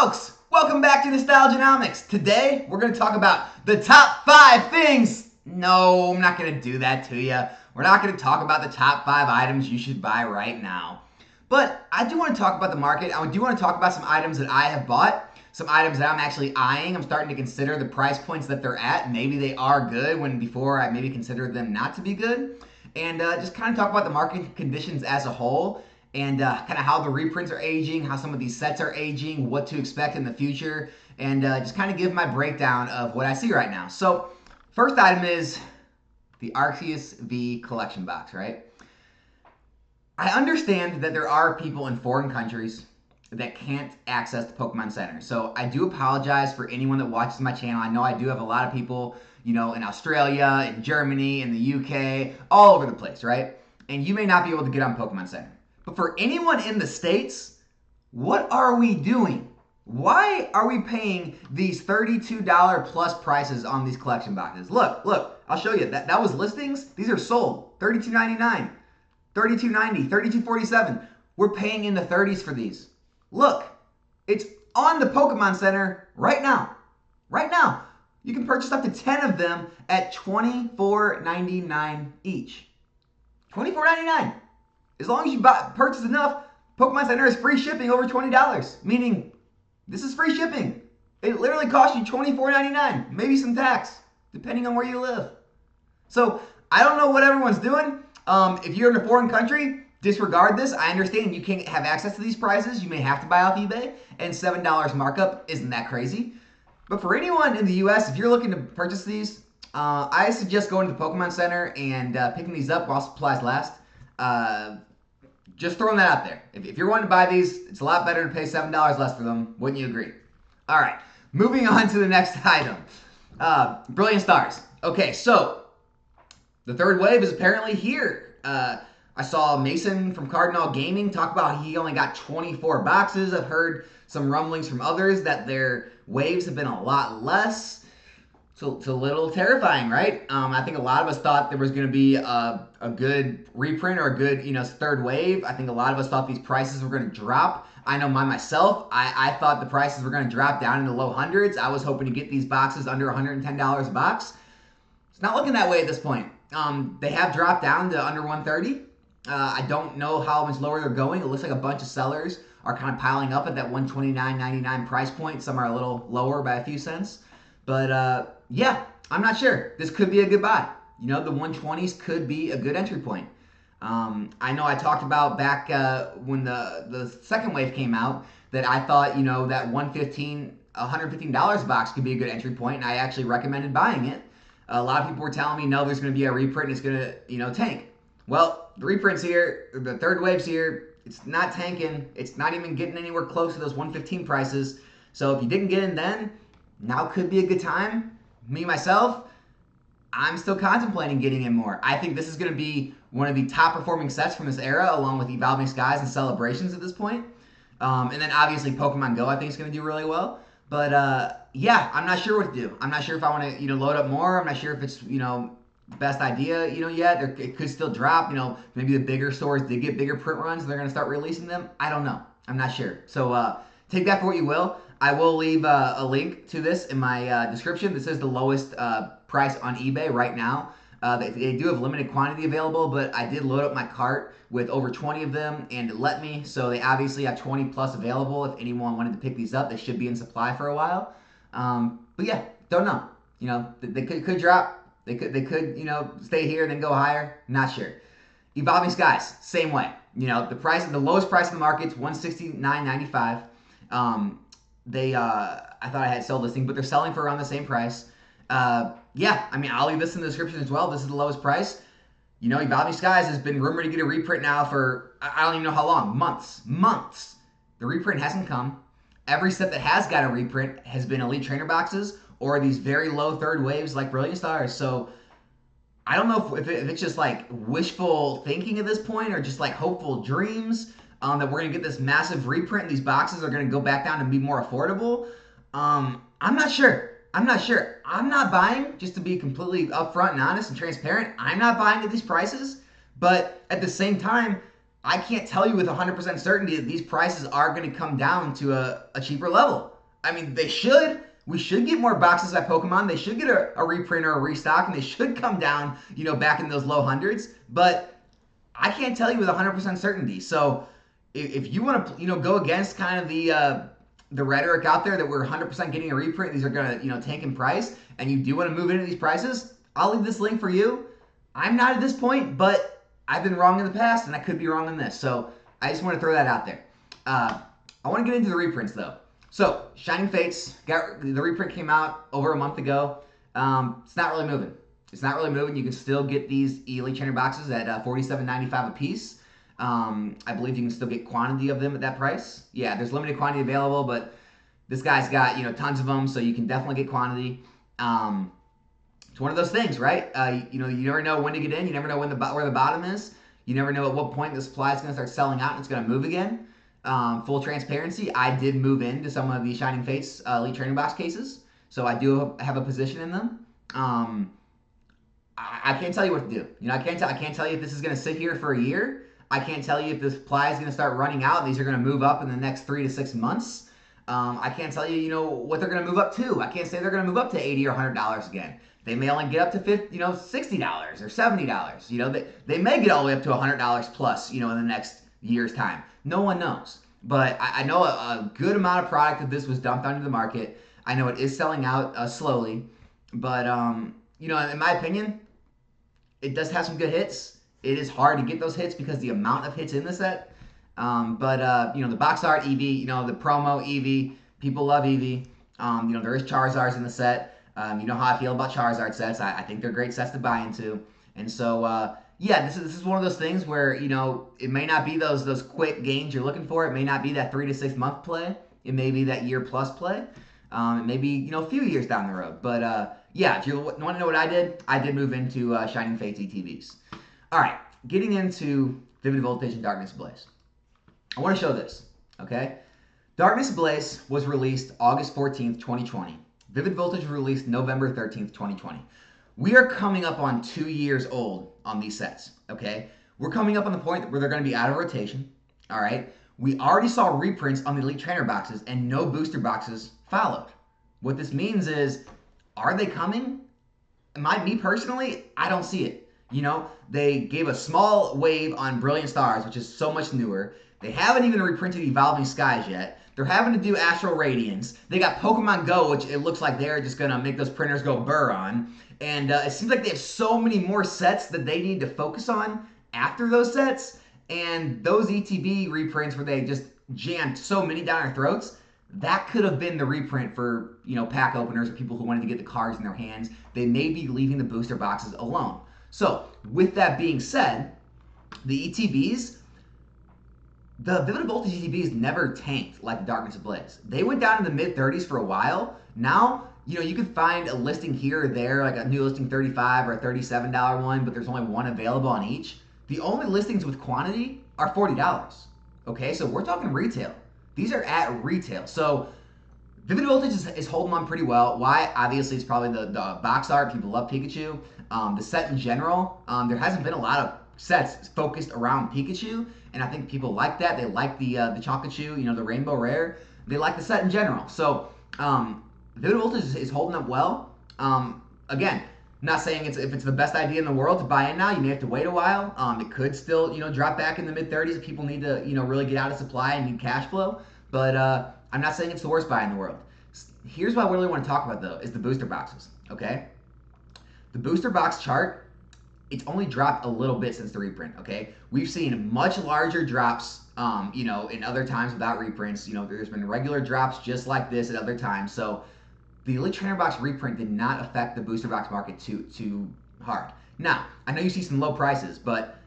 folks, welcome back to Nostalgianomics. Today, we're going to talk about the top 5 things. No, I'm not going to do that to you. We're not going to talk about the top 5 items you should buy right now. But I do want to talk about the market. I do want to talk about some items that I have bought, some items that I'm actually eyeing. I'm starting to consider the price points that they're at. Maybe they are good when before I maybe considered them not to be good. And just kind of talk about the market conditions as a whole. And kind of how the reprints are aging, how some of these sets are aging, what to expect in the future, and just kind of give my breakdown of what I see right now. So, first item is the Arceus V Collection Box, right? I understand that there are people in foreign countries that can't access the Pokemon Center. So, I do apologize for anyone that watches my channel. I know I do have a lot of people, you know, in Australia, in Germany, in the UK, all over the place, right? And you may not be able to get on Pokemon Center. But for anyone in the States, what are we doing? Why are we paying these $32 plus prices on these collection boxes? Look, I'll show you. That was listings. These are sold. $32.99, $32.90, $32.47. We're paying in the 30s for these. Look, it's on the Pokemon Center right now. Right now. You can purchase up to 10 of them at $24.99 each. $24.99. As long as you purchase enough, Pokemon Center is free shipping over $20. Meaning, this is free shipping. It literally costs you $24.99, maybe some tax, depending on where you live. So, I don't know what everyone's doing. If you're in a foreign country, disregard this. I understand you can't have access to these prices. You may have to buy off eBay, and $7 markup isn't that crazy. But for anyone in the US, if you're looking to purchase these, I suggest going to the Pokemon Center and picking these up while supplies last. Just throwing that out there. If you're wanting to buy these, it's a lot better to pay $7 less for them. Wouldn't you agree? All right, moving on to the next item. Brilliant Stars. Okay, so the third wave is apparently here. I saw Mason from Cardinal Gaming talk about he only got 24 boxes. I've heard some rumblings from others that their waves have been a lot less. So it's a little terrifying, right? I think a lot of us thought there was going to be a good reprint or a good, third wave. I think a lot of us thought these prices were going to drop. I know myself, I thought the prices were going to drop down in the low hundreds. I was hoping to get these boxes under $110 a box. It's not looking that way at this point. They have dropped down to under $130. I don't know how much lower they're going. It looks like a bunch of sellers are kind of piling up at that $129.99 price point. Some are a little lower by a few cents. But yeah, I'm not sure. This could be a good buy. The 120s could be a good entry point. I know I talked about back when the second wave came out that I thought, that $115 a box could be a good entry point, and I actually recommended buying it. A lot of people were telling me, no, there's going to be a reprint, and it's going to, tank. Well, the reprint's here, the third wave's here. It's not tanking. It's not even getting anywhere close to those 115 prices. So if you didn't get in then, now could be a good time. Me, myself, I'm still contemplating getting in more. I think this is going to be one of the top performing sets from this era, along with Evolving Skies and Celebrations at this point. And then obviously Pokemon Go I think is going to do really well. But yeah, I'm not sure what to do. I'm not sure if I want to load up more. I'm not sure if it's best idea yet. Or it could still drop. Maybe the bigger stores did get bigger print runs. They're going to start releasing them. I don't know. I'm not sure. So take that for what you will. I will leave a link to this in my description. This is the lowest price on eBay right now. They do have limited quantity available, but I did load up my cart with over 20 of them, and it let me. So they obviously have 20 plus available. If anyone wanted to pick these up, they should be in supply for a while. But yeah, don't know. They could drop. They could stay here and then go higher. Not sure. Evolving Skies, same way. The lowest price in the market is $169.95. I thought I had sold this thing, but they're selling for around the same price. Yeah, I'll leave this in the description as well. This is the lowest price. Evolving Skies has been rumored to get a reprint now for, I don't even know how long, months. The reprint hasn't come. Every set that has got a reprint has been Elite Trainer boxes or these very low third waves like Brilliant Stars. So I don't know if it's just like wishful thinking at this point or just like hopeful dreams. That we're going to get this massive reprint and these boxes are going to go back down and be more affordable. I'm not sure. I'm not buying, just to be completely upfront and honest and transparent. I'm not buying at these prices. But at the same time, I can't tell you with 100% certainty that these prices are going to come down to a cheaper level. I mean, they should. We should get more boxes at Pokemon. They should get a reprint or a restock, and they should come down, back in those low hundreds. But I can't tell you with 100% certainty. So if you want to, go against kind of the rhetoric out there that we're 100% getting a reprint, these are going to, tank in price, and you do want to move into these prices, I'll leave this link for you. I'm not at this point, but I've been wrong in the past, and I could be wrong in this. So I just want to throw that out there. I want to get into the reprints, though. So Shining Fates, the reprint came out over a month ago. It's not really moving. It's not really moving. You can still get these Elite Trainer boxes at $47.95 a piece. I believe you can still get quantity of them at that price. Yeah, there's limited quantity available, but this guy's got tons of them, so you can definitely get quantity. It's one of those things, right? You never know when to get in. You never know where the bottom is. You never know at what point the supply is going to start selling out and it's going to move again. Full transparency, I did move into some of the Shining Fates Elite Training Box cases, so I do have a position in them. I can't tell you what to do. I can't tell you if this is going to sit here for a year. I can't tell you if this supply is going to start running out and these are going to move up in the next 3 to 6 months. I can't tell you, what they're going to move up to. I can't say they're going to move up to $80 or $100 again. They may only get up to $60 or $70. They may get all the way up to $100 plus, in the next year's time. No one knows. But I know a good amount of product of this was dumped onto the market. I know it is selling out slowly. But, in my opinion, it does have some good hits. It is hard to get those hits because the amount of hits in the set. The box art Eevee, the promo Eevee, people love Eevee. There is Charizards in the set. You know how I feel about Charizard sets. I think they're great sets to buy into. And so, this is one of those things where, it may not be those quick gains you're looking for. It may not be that 3 to 6 month play. It may be that year plus play. It may be, a few years down the road. But, if you want to know what I did move into Shining Fates ETBs. All right, getting into Vivid Voltage and Darkness Ablaze. I want to show this, okay? Darkness Ablaze was released August 14th, 2020. Vivid Voltage was released November 13th, 2020. We are coming up on 2 years old on these sets, okay? We're coming up on the point where they're going to be out of rotation, all right? We already saw reprints on the Elite Trainer boxes and no booster boxes followed. What this means is, are they coming? Me personally, I don't see it. They gave a small wave on Brilliant Stars, which is so much newer. They haven't even reprinted Evolving Skies yet. They're having to do Astral Radiance. They got Pokemon Go, which it looks like they're just going to make those printers go burr on. And it seems like they have so many more sets that they need to focus on after those sets. And those ETB reprints where they just jammed so many down our throats, that could have been the reprint for, pack openers or people who wanted to get the cards in their hands. They may be leaving the booster boxes alone. So, with that being said, the ETBs, the Vivid Voltage ETBs never tanked like the Darkness Ablaze. They went down in the mid-30s for a while. Now, you can find a listing here or there, like a new listing 35 or a $37 one, but there's only one available on each. The only listings with quantity are $40. Okay, so we're talking retail. These are at retail. So Vivid Voltage is holding on pretty well. Why? Obviously, it's probably the box art. People love Pikachu. The set in general, there hasn't been a lot of sets focused around Pikachu, and I think people like that. They like the Chocochu, the Rainbow Rare. They like the set in general. So Vivid Voltage is holding up well. Again, not saying if it's the best idea in the world to buy in now. You may have to wait a while. It could still drop back in the mid-30s if people need to really get out of supply and need cash flow. But I'm not saying it's the worst buy in the world. Here's what I really want to talk about though, is the booster boxes. Okay, the booster box chart, it's only dropped a little bit since the reprint. Okay, we've seen much larger drops. In other times without reprints. There's been regular drops just like this at other times. So the Elite Trainer Box reprint did not affect the booster box market too hard. Now, I know you see some low prices, but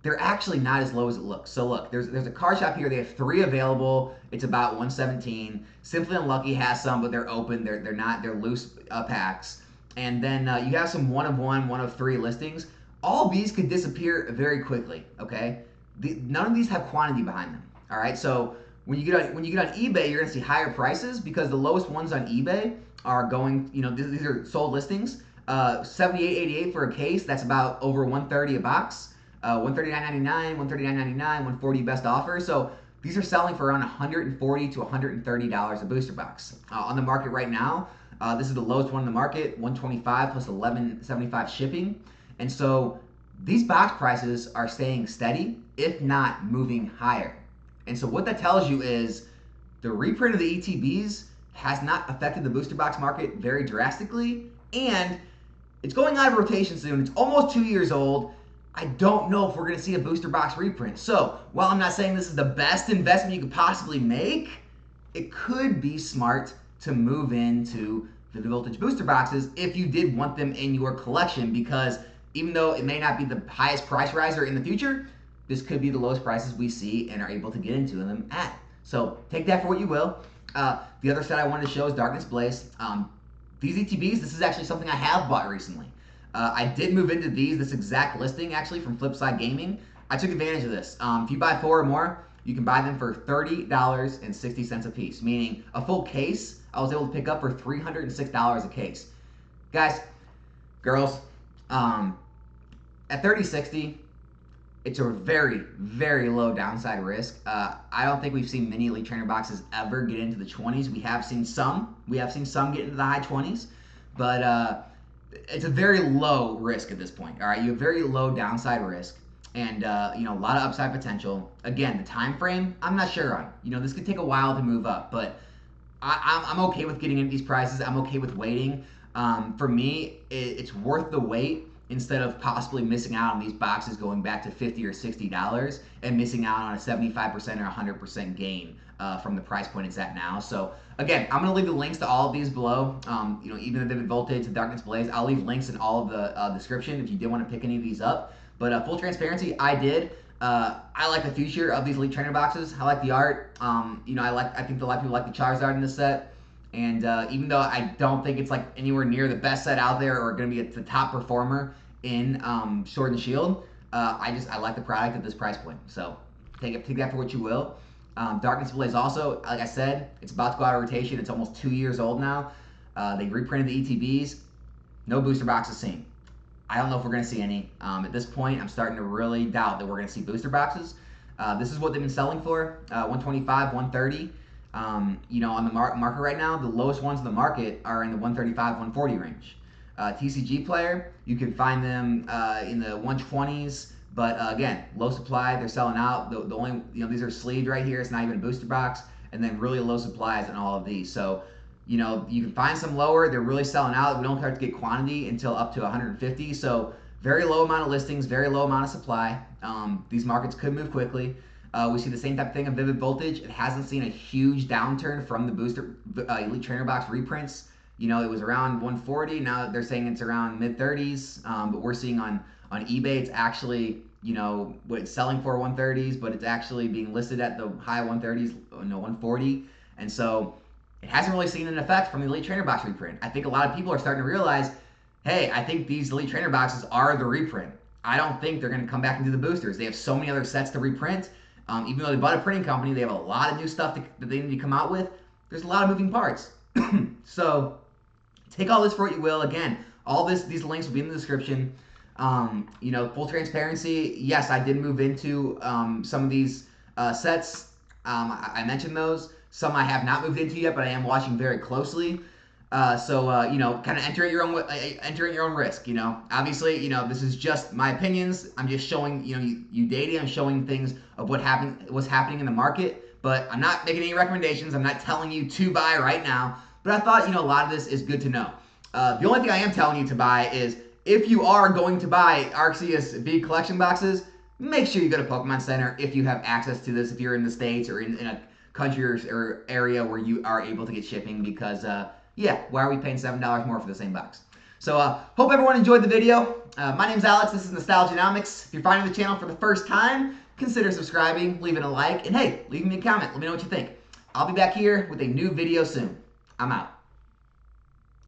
they're actually not as low as it looks. So look, there's a card shop here. They have 3 available. It's about $117. Simply Unlucky has some, but they're open. They're loose packs. And then you have some 1 of 1, 1 of 3 listings. All of these could disappear very quickly. Okay, none of these have quantity behind them. All right, so when you get on eBay, you're gonna see higher prices because the lowest ones on eBay are going. These are sold listings. $78.88 for a case. That's about over $130 a box. $139.99, $139.99, $140 best offer. So these are selling for around $140 to $130 a booster box. On the market right now, this is the lowest one in the market, $125 plus $11.75 shipping. And so these box prices are staying steady, if not moving higher. And so what that tells you is the reprint of the ETBs has not affected the booster box market very drastically, and it's going out of rotation soon. It's almost 2 years old. I don't know if we're going to see a booster box reprint. So while I'm not saying this is the best investment you could possibly make, it could be smart to move into Vivid Voltage booster boxes if you did want them in your collection, because even though it may not be the highest price riser in the future, this could be the lowest prices we see and are able to get into them at. So take that for what you will. The other set I wanted to show is Darkness Blaze. These ETBs, this is actually something I have bought recently. I did move into this exact listing actually from Flipside Gaming. I took advantage of this. If you buy 4 or more, you can buy them for $30.60 a piece, meaning a full case I was able to pick up for $306 a case. Guys, girls, at $30.60, it's a very, very low downside risk. I don't think we've seen many Elite Trainer boxes ever get into the 20s. We have seen some. We have seen some get into the high 20s, but it's a very low risk at this point. All right, you have very low downside risk, and a lot of upside potential. Again, the time frame, I'm not sure on. This could take a while to move up, but I'm okay with getting into these prices. I'm okay with waiting. For me, it's worth the wait, instead of possibly missing out on these boxes going back to $50 or $60 and missing out on a 75% or 100% gain from the price point it's at now. So again, I'm going to leave the links to all of these below. Even the Vivid Voltage, the Darkness Blaze, I'll leave links in all of the description if you did want to pick any of these up. But full transparency, I did. I like the future of these Elite Trainer boxes. I like the art. I think a lot of people like the Charizard in this set. And even though I don't think it's like anywhere near the best set out there or going to be the top performer in Sword and Shield, I like the product at this price point. So take that for what you will. Darkness Blaze also, like I said, it's about to go out of rotation. It's almost 2 years old now. They reprinted the ETBs. No booster boxes seen. I don't know if we're going to see any. At this point, I'm starting to really doubt that we're going to see booster boxes. This is what they've been selling for, $125, $130. On the market right now, the lowest ones in the market are in the $135, $140 range. TCG Player, you can find them in the 120s, but again, low supply. They're selling out. The only these are sleeved right here. It's not even a booster box, and then really low supplies in all of these. So you can find some lower. They're really selling out. We don't start to get quantity until up to 150. So very low amount of listings, very low amount of supply. These markets could move quickly. We see the same type of thing in Vivid Voltage. It hasn't seen a huge downturn from the booster Elite Trainer Box reprints. It was around 140. Now they're saying it's around mid 30s. But we're seeing on eBay, it's actually what it's selling for 130s, but it's actually being listed at the high 130s, 140. And so it hasn't really seen an effect from the Elite Trainer Box reprint. I think a lot of people are starting to realize, hey, I think these Elite Trainer Boxes are the reprint. I don't think they're going to come back and do the boosters. They have so many other sets to reprint. Even though they bought a printing company, they have a lot of new stuff that they need to come out with. There's a lot of moving parts. So take all this for what you will. Again, all these links will be in the description. Full transparency, yes, I did move into some of these sets. I mentioned those. Some I have not moved into yet, but I am watching very closely. Kind of enter at your own risk. Obviously, this is just my opinions. I'm just showing you data. I'm showing things of what's happening in the market. But I'm not making any recommendations. I'm not telling you to buy right now. But I thought a lot of this is good to know. The only thing I am telling you to buy is if you are going to buy Arceus V Collection Boxes, make sure you go to Pokemon Center if you have access to this. If you're in the States or in a country or area where you are able to get shipping, because why are we paying $7 more for the same box? So hope everyone enjoyed the video. My name's Alex. This is Nostalgianomics. If you're finding the channel for the first time, consider subscribing, leaving a like, and hey, leave me a comment. Let me know what you think. I'll be back here with a new video soon. I'm out.